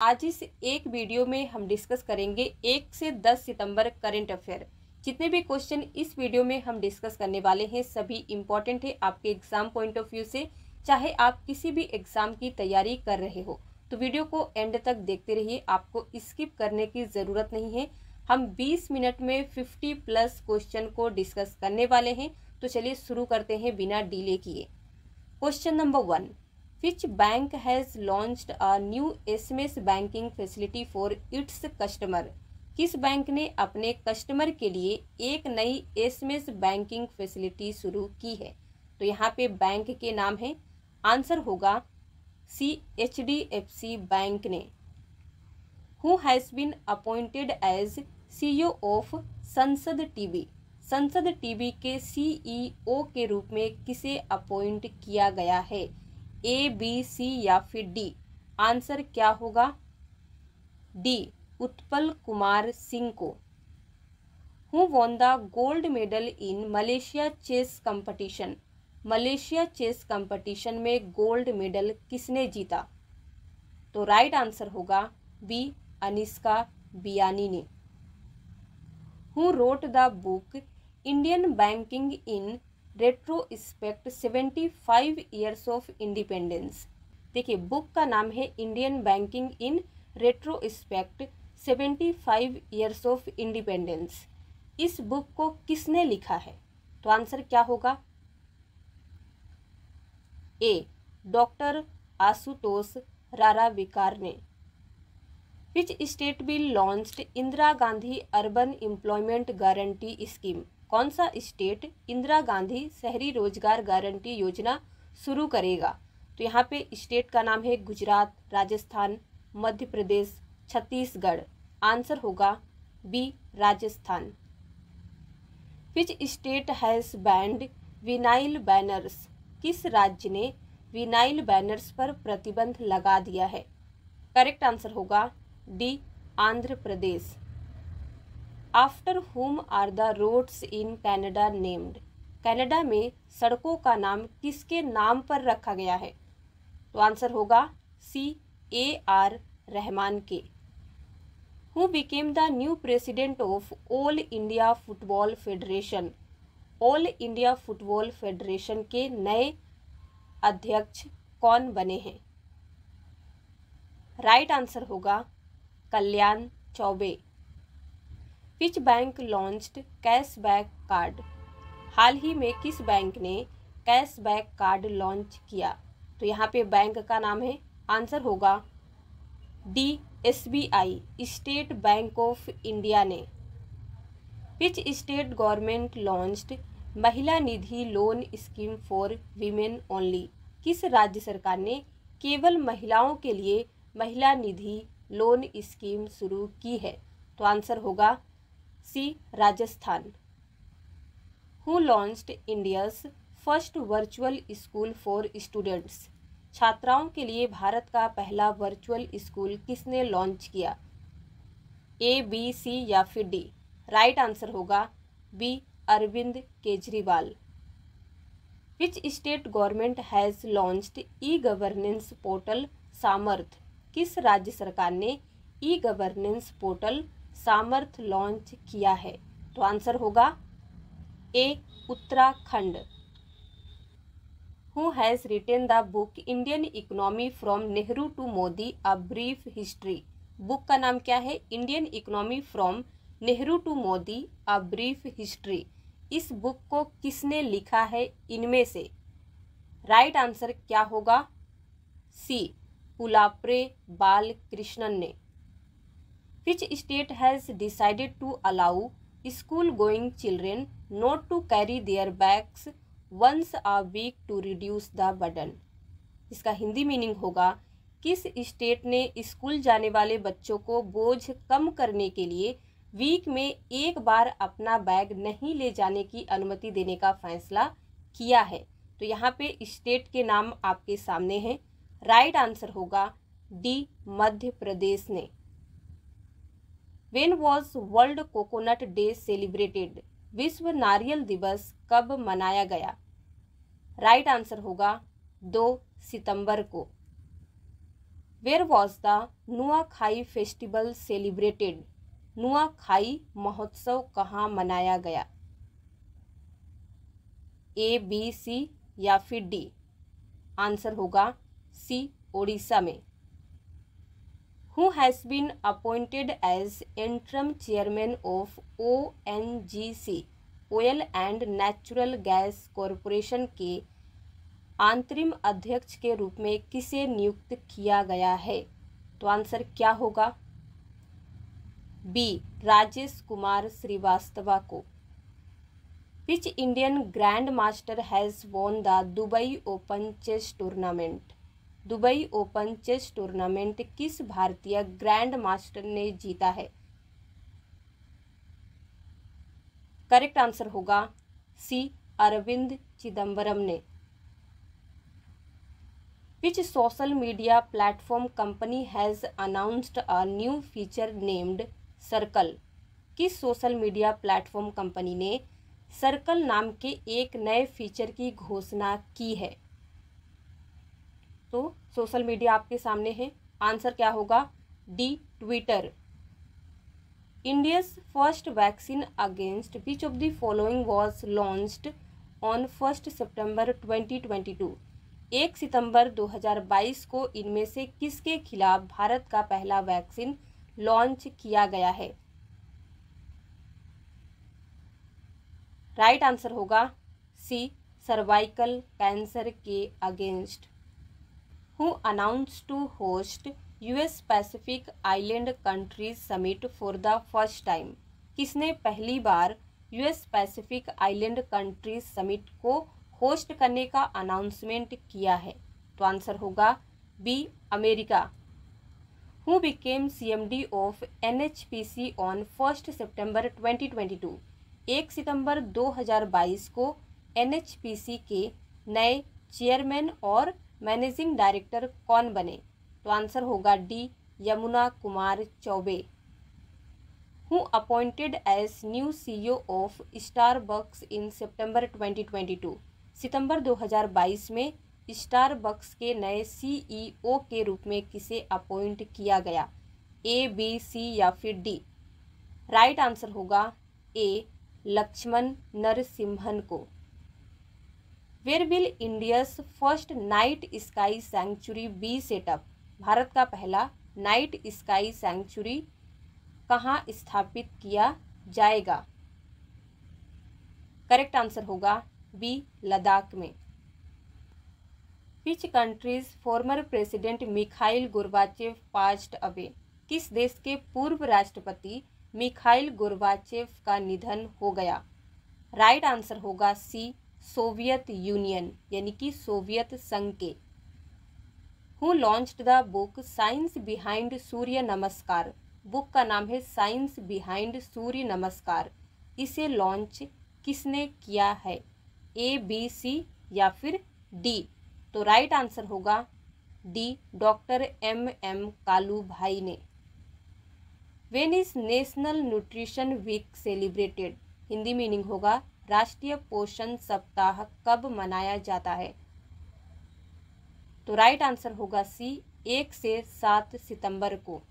आज इस एक वीडियो में हम डिस्कस करेंगे 1 से 10 सितंबर करंट अफेयर। जितने भी क्वेश्चन इस वीडियो में हम डिस्कस करने वाले हैं सभी इंपॉर्टेंट है आपके एग्जाम पॉइंट ऑफ व्यू से। चाहे आप किसी भी एग्जाम की तैयारी कर रहे हो तो वीडियो को एंड तक देखते रहिए, आपको स्किप करने की ज़रूरत नहीं है। हम 20 मिनट में 50+ क्वेश्चन को डिस्कस करने वाले हैं। तो चलिए शुरू करते हैं बिना डिले किए। Question number 1, Which bank has launched a new SMS banking facility for its customer? किस बैंक ने अपने कस्टमर के लिए एक नई SMS बैंकिंग फैसिलिटी शुरू की है? तो यहाँ पे बैंक के नाम है, आंसर होगा HDFC बैंक ने। Who has been appointed as CEO of संसद टीवी? संसद टीवी के CEO के रूप में किसे अपॉइंट किया गया है? A, B, C या फिर D? आंसर क्या होगा? D, उत्पल कुमार सिंह को। Who won the gold medal in Malaysia chess competition? Malaysia chess competition में गोल्ड मेडल किसने जीता? तो राइट आंसर होगा B, अनिष्का बियानी ने। Who wrote the book Indian banking in retrospect 75 years of independence? देखिए, बुक का नाम है Indian banking in retrospect 75 years of independence. इस बुक को किसने लिखा है? तो आंसर क्या होगा? ए, डॉक्टर आशुतोष राराविकार ने। Which state will launched Indira Gandhi urban employment guarantee scheme? कौन सा स्टेट इंदिरा गांधी शहरी रोजगार गारंटी योजना शुरू करेगा? तो यहाँ पे स्टेट का नाम है गुजरात, राजस्थान, मध्य प्रदेश, छत्तीसगढ़। आंसर होगा B, Rajasthan. Which state has banned vinyl banners? किस राज्य ने विनाइल बैनर्स पर प्रतिबंध लगा दिया है? करेक्ट आंसर होगा D, Andhra Pradesh. After whom are the roads in Canada named? Canada में सड़कों का नाम किसके नाम पर रखा गया है? तो आंसर होगा सी, AR रहमान के। Who became the new president of All India Football Federation? All India Football Federation के नए अध्यक्ष कौन बने हैं? राइट आंसर होगा Kalyan Chaubey. Which bank launched cashback card? हाल ही में किस बैंक ने कैशबैक कार्ड लॉन्च किया? तो यहाँ पे बैंक का नाम है, आंसर होगा D, SBI State Bank of India ने। Which state government launched Mahila Nidhi loan scheme for women only? किस राज्य सरकार ने केवल महिलाओं के लिए महिला निधि लोन स्कीम शुरू की है? तो आंसर होगा C, Rajasthan. Who launched India's first virtual school for students? छात्राओं के लिए भारत का पहला वर्चुअल स्कूल किसने लॉन्च किया? A, B, C या फिर D? राइट आंसर होगा B, Arvind Kejriwal. Which state government has launched e governance portal Samarth? किस राज्य सरकार ने ई-गवर्नेंस पोर्टल सामर्थ लॉन्च किया है? तो आंसर होगा A, Uttarakhand. Who has written the book Indian economy from Nehru to Modi a brief history? Book का नाम क्या है? Indian economy from Nehru to Modi a brief history. इस बुक को किसने लिखा है इनमें से? राइट आंसर क्या होगा? सी, पुलाप्रे बाल कृष्णन ने। Which state has decided to allow school-going children not to carry their bags once a week to reduce the burden? इसका हिंदी मीनिंग होगा, किस स्टेट ने स्कूल जाने वाले बच्चों को बोझ कम करने के लिए वीक में एक बार अपना बैग नहीं ले जाने की अनुमति देने का फैसला किया है? तो यहाँ पे स्टेट के नाम आपके सामने हैं। राइट आंसर होगा डी, मध्य प्रदेश ने। When was world coconut day celebrated? विश्व नारियल दिवस कब मनाया गया? राइट आंसर होगा 2 सितंबर को। Where was the Nuakhai festival celebrated? Nuakhai महोत्सव कहाँ मनाया गया? ए, बी, सी या फिर डी? आंसर होगा सी, ओडिशा में। Who has been appointed as interim chairman of ONGC oil and natural gas corporation के अंतरिम अध्यक्ष के रूप में किसे नियुक्त किया गया है? तो आंसर क्या होगा? बी, राजेश कुमार श्रीवास्तवा को। Which Indian grand master has won the Dubai open chess tournament? Dubai open chess tournament किस भारतीय ग्रैंड मास्टर ने जीता है? करेक्ट आंसर होगा सी, अरविंद चिदम्बरम ने। Which social media platform company has announced a new feature named Circle? किस social media platform company ने circle नाम के एक नए फीचर की घोषणा की है? तो सोशल मीडिया आपके सामने है। आंसर क्या होगा? D, Twitter. India's first vaccine against which of the following was launched on 1 सितंबर 2022? 1 सितंबर 2022 को इनमें से किसके खिलाफ भारत का पहला वैक्सीन लॉन्च किया गया है? राइट आंसर होगा सी, सर्वाइकल कैंसर के against. Who announce to host US Pacific island countries summit for the first time? किसने पहली बार US Pacific island countries summit को होस्ट करने का अनाउंसमेंट किया है? तो आंसर होगा B, America. Who became CMD of NHPC on 1 सितंबर 2022? 1 सितंबर 2022 को NHPC के नए चेयरमैन और मैनेजिंग डायरेक्टर कौन बने? तो आंसर होगा D, Yamuna Kumar Chaubey. Who appointed as new CEO of Starbucks in September 2022? सितंबर 2022 में स्टारबक्स के नए CEO के रूप में किसे अपॉइंट किया गया? ए, बी, सी या फिर डी? राइट आंसर होगा ए, लक्ष्मण नरसिम्हन को। Where will India's first night sky sanctuary be set up? भारत का पहला नाइट स्काई सैंक्चुरी कहाँ स्थापित किया जाएगा? करेक्ट आंसर होगा बी, लद्दाख में। Which country's former president Mikhail Gorbachev passed away? किस देश के पूर्व राष्ट्रपति मिखाइल गोर्बाचेव का निधन हो गया? राइट आंसर होगा सी, सोवियत यूनियन यानी कि सोवियत संघ के। Who launched the book science behind Surya Namaskar? Book का नाम है साइंस बिहाइंड सूर्य नमस्कार। इसे लॉन्च किसने किया है? ए, बी, सी या फिर डी? तो राइट आंसर होगा D, doctor MM Kalu Bhai ने। When is national nutrition week celebrated? Hindi meaning होगा राष्ट्रीय पोषण सप्ताह कब मनाया जाता है? तो राइट आंसर होगा सी, 1 से 7 सितंबर को।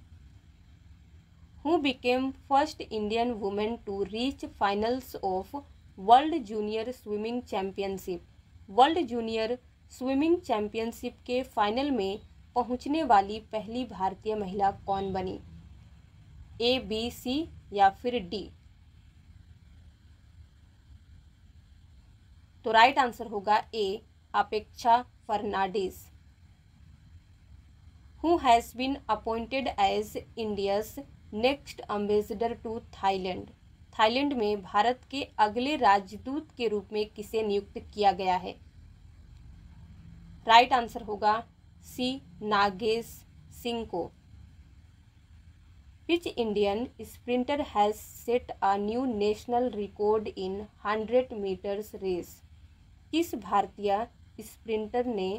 Who became first Indian women to reach finals of world junior swimming championship? World junior swimming championship के फाइनल में पहुंचने वाली पहली भारतीय महिला कौन बनी? ए, बी, सी या फिर डी? तो राइट आंसर होगा A, Apeksha Fernandes. Who has been appointed as India's next ambassador to Thailand? Thailand में भारत के अगले राजदूत के रूप में किसे नियुक्त किया गया है? राइट आंसर होगा सी, नागेश सिंह को। Which Indian sprinter has set a new national record in 100 metres race? किस भारतीय स्प्रिंटर ने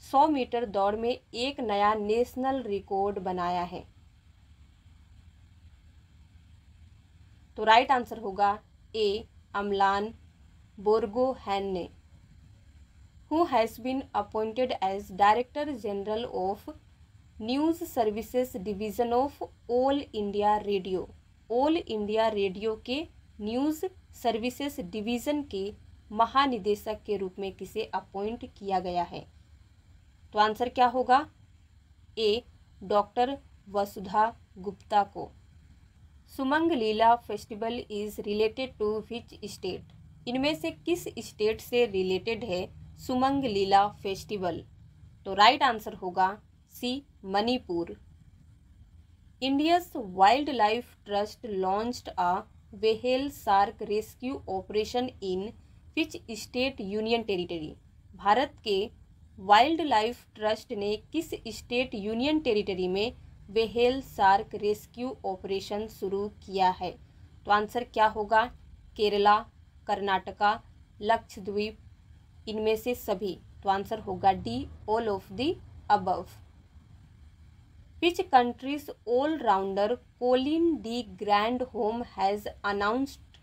100 मीटर दौड़ में एक नया नेशनल रिकॉर्ड बनाया है? तो राइट आंसर होगा ए, अमलान बोर्गोहेन ने। Who has been appointed as director general of news services division of All India Radio. All India Radio के न्यूज़ सर्विसेज डिवीज़न के महानिदेशक के रूप में किसे अपॉइंट किया गया है? तो आंसर क्या होगा? ए, डॉक्टर वसुधा गुप्ता को। Sumang Lila festival is related to which state? इनमें से किस स्टेट से रिलेटेड है सुमंग लीला फेस्टिवल? तो राइट आंसर होगा C, Manipur. India's wildlife trust launched a whale shark rescue operation in which state union territory? Bharat के वाइल्ड लाइफ ट्रस्ट ने किस स्टेट यूनियन टेरिटरी में व्हेल शार्क रेस्क्यू ऑपरेशन शुरू किया है? तो आंसर क्या होगा? केरला, कर्नाटका, लक्षद्वीप, इनमें से सभी। तो आंसर होगा D, all of the above. Which country's allrounder Colin de Grandhomme has announced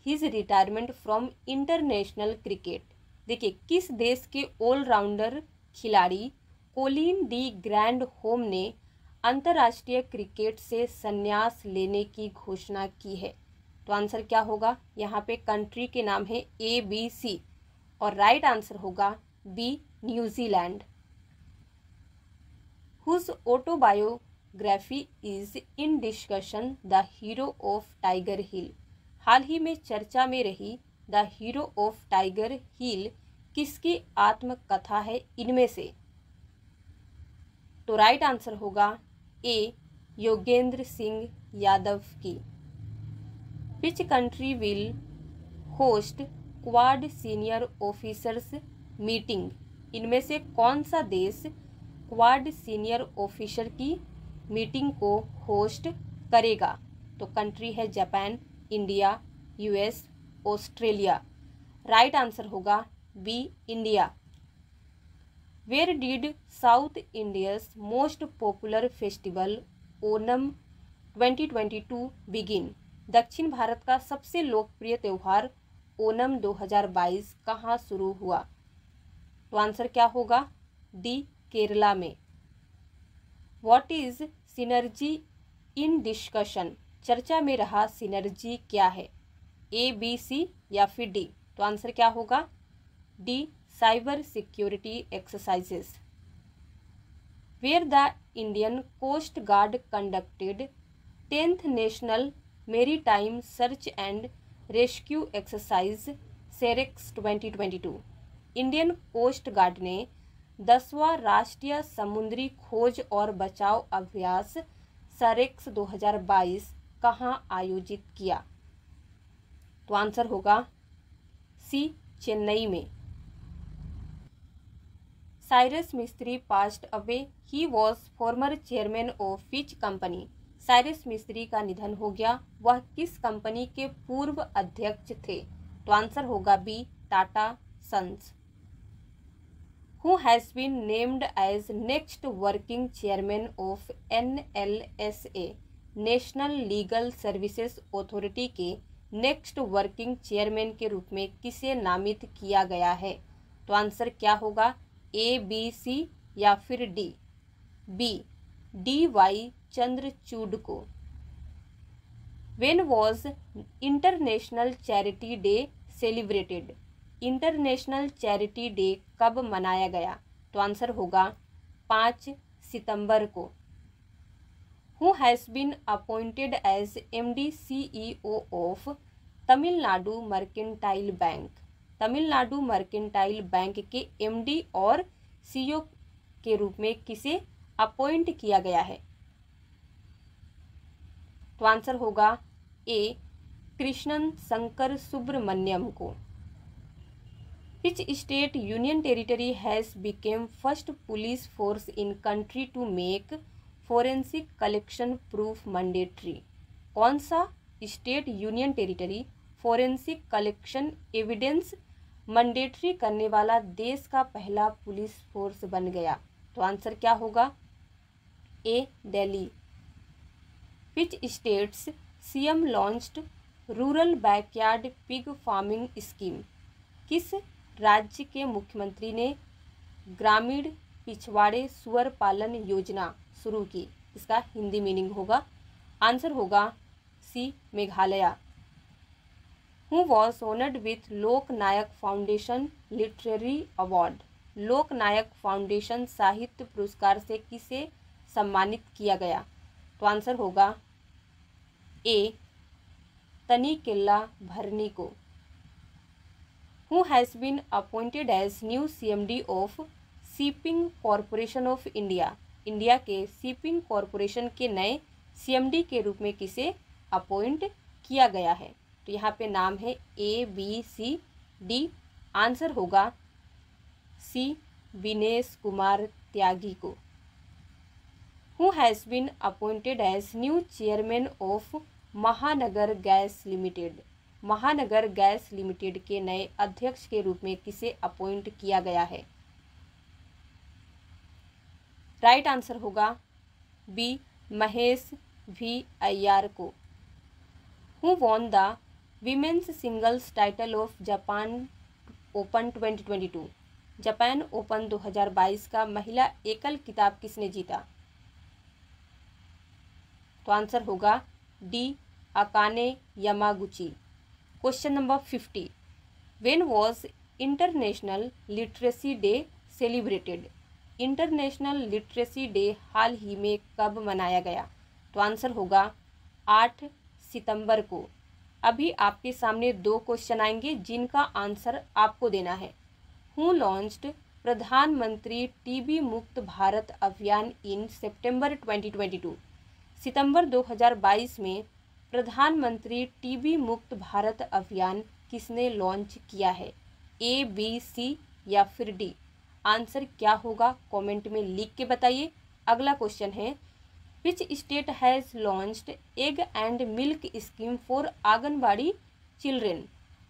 his retirement from international cricket? देखिए, किस देश के ऑलराउंडर खिलाड़ी कोलिन डी ग्रैंडहोम ने अंतर्राष्ट्रीय क्रिकेट से संन्यास लेने की घोषणा की है? तो आंसर क्या होगा? यहाँ पे कंट्री के नाम है ABC और राइट आंसर होगा B, New Zealand. Whose autobiography is in discussion the hero of Tiger Hill? हाल ही में चर्चा में रही the hero of Tiger Hill किसकी आत्मकथा है इनमें से? तो राइट आंसर होगा ए, योगेंद्र सिंह यादव की। Which country will host Quad senior officers meeting? इनमें से कौन सा देश क्वाड सीनियर ऑफिसर की मीटिंग को होस्ट करेगा? तो कंट्री है Japan, India, US, Australia. Right answer होगा B, India. Where did south India's most popular festival Onam 2022 begin? दक्षिण भारत का सबसे लोकप्रिय त्यौहार ओनम 2022 कहाँ शुरू हुआ? तो आंसर क्या होगा? डी, केरला में। What is synergy in discussion? चर्चा में रहा सिनर्जी क्या है? ABC या फिर डी? तो आंसर क्या होगा? D, cyber security exercises. Where the Indian Coast Guard conducted 10th national maritime search and rescue exercise SAREX 2022? Indian Coast Guard ने 10वां राष्ट्रीय समुद्री खोज और बचाव अभ्यास सेरेक्स 2022 कहाँ आयोजित किया? तो आंसर होगा सी, चेन्नई में। साइरस मिस्त्री passed away, he was former chairman of which company? Cyrus मिस्त्री का निधन हो गया, वह किस कंपनी के पूर्व अध्यक्ष थे? तो आंसर होगा B, Tata Sons. Who has been named as next working chairman of NLSA, national legal services authority के नेक्स्ट वर्किंग चेयरमैन के रूप में किसे नामित किया गया है? तो आंसर क्या होगा? ABC या फिर डी? बी, DY चंद्रचूड को। When was international charity day celebrated? International charity day कब मनाया गया? तो आंसर होगा 5 सितंबर को। Who has been appointed as MD CEO of Tamil Nadu mercantile bank? Tamil Nadu mercantile bank के MD और CEO के रूप में किसे अपॉइंट किया गया है? तो आंसर होगा ए, कृष्णन शंकर सुब्रमण्यम को। Which state union territory has become first police force in country to make forensic collection proof mandatory? कौन सा state union territory forensic collection evidence mandatory करने वाला देश का पहला पुलिस फोर्स बन गया? तो आंसर क्या होगा? A, Delhi. Which state's CM launched rural backyard pig farming scheme? किस राज्य के मुख्यमंत्री ने ग्रामीण पिछवाड़े सुअर पालन योजना शुरू की? इसका हिंदी मीनिंग होगा, आंसर होगा C Meghalaya. Who was honoured with Loknayak foundation literary award? Loknayak foundation साहित्य पुरस्कार से किसे सम्मानित किया गया? तो आंसर होगा ए तनिकेल्ला भरनी को। Who has been appointed as new CMD of shipping corporation of India? India के शिपिंग कॉरपोरेशन के नए CMD के रूप में किसे अपॉइंट किया गया है? तो यहाँ पे नाम है ABCD, आंसर होगा सी विनेश कुमार त्यागी को। Who has been appointed as new chairman of Mahanagar Gas Limited? Mahanagar Gas Limited के नए अध्यक्ष के रूप में किसे अपॉइंट किया गया है? राइट आंसर होगा बी महेश V अय्यर को। Who won the women's singles title of Japan open 2022? Japan open 2022 का महिला एकल खिताब किसने जीता? तो आंसर होगा D Akane Yamaguchi. Question number 50, when was International Literacy Day celebrated? International Literacy Day हाल ही में कब मनाया गया? तो आंसर होगा 8 सितंबर को। अभी आपके सामने 2 क्वेश्चन आएंगे जिनका आंसर आपको देना है। हु लॉन्च्ड प्रधानमंत्री टीबी मुक्त भारत अभियान इन सितंबर 2022? सितंबर 2022 में प्रधानमंत्री टीबी मुक्त भारत अभियान किसने लॉन्च किया है? A, B, C या फिर D? आंसर क्या होगा कमेंट में लिख के बताइए। अगला क्वेश्चन है, which state has launched egg and milk scheme for anganwadi children?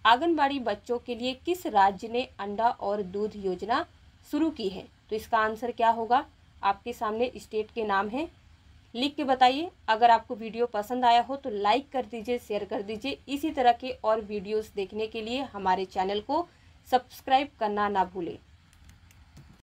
Anganwadi बच्चों के लिए किस राज्य ने अंडा और दूध योजना शुरू की है? तो इसका आंसर क्या होगा? आपके सामने स्टेट के नाम है, लिख के बताइए। अगर आपको वीडियो पसंद आया हो तो लाइक कर दीजिए, शेयर कर दीजिए। इसी तरह के और वीडियोस देखने के लिए हमारे चैनल को सब्सक्राइब करना ना भूलें।